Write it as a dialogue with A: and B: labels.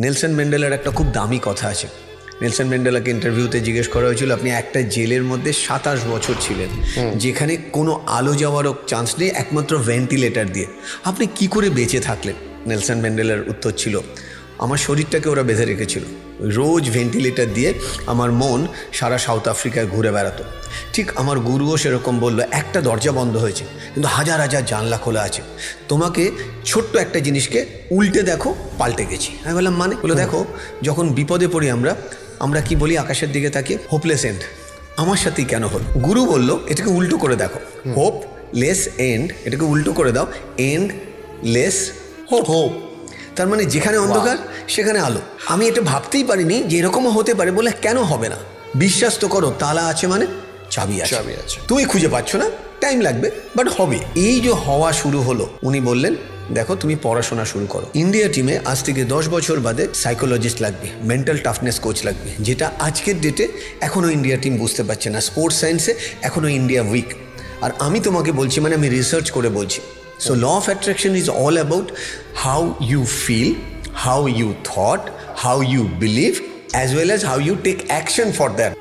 A: Nelson ম্যান্ডেলার একটা খুব দামি কথা আছে। নেলসন ম্যান্ডেলাকে ইন্টারভিউতে জিজ্ঞেস করা হয়েছিল, আপনি একটা জেলের মধ্যে 27 বছর ছিলেন, যেখানে কোনো আলো যাওয়ারও চান্স নেই, একমাত্র ভেন্টিলেটর দিয়ে আপনি কি করে বেঁচে থাকলেন? নেলসন ম্যান্ডেলার উত্তর ছিল, আমার শরীরটাকে ওরা বেঁধে রেখেছিল, রোজ ভেন্টিলেটর দিয়ে আমার মন সারা সাউথ আফ্রিকায় ঘুরে বেড়াতো। ঠিক আমার গুরুও সেরকম বললো, একটা দরজা বন্ধ হয়েছে কিন্তু হাজার হাজার জানলা খোলা আছে, তোমাকে ছোট্ট একটা জিনিসকে উল্টে দেখো, পাল্টে গেছি। আমি বললাম মানে? বলে দেখো, যখন বিপদে পড়ি আমরা কি বলি আকাশের দিকে তাকিয়ে? Hopeless end. আমার সাথেই কেন হলো? গুরু বলল এটাকে উল্টো করে দেখো, হোপ লেস এন্ড, এটাকে উল্টো করে দাও, এন্ড লেস হোপ। তার মানে যেখানে অন্ধকার সেখানে আলো। আমি এটা ভাবতেই পারিনি যে এরকমও হতে পারে। বলে কেন হবে না? বিশ্বাস তো করো, তালা আছে মানে চাবি আছে। তুমি খুঁজে পাচ্ছ না, টাইম লাগবে, বাট হবে। এই যে হওয়া শুরু হলো, উনি বললেন দেখো তুমি পড়াশোনা শুরু করো। ইন্ডিয়া টিমে আজ থেকে 10 বছর বাদে সাইকোলজিস্ট লাগবে, মেন্টাল টাফনেস কোচ লাগবে, যেটা আজকের ডেটে এখনও ইন্ডিয়া টিম বুঝতে পারছে না। স্পোর্টস সায়েন্সে এখনও ইন্ডিয়া উইক। আর আমি তোমাকে বলছি, মানে আমি রিসার্চ করে বলছি। So law of attraction is all about how you feel, how you thought, how you believe, as well as how you take action for that.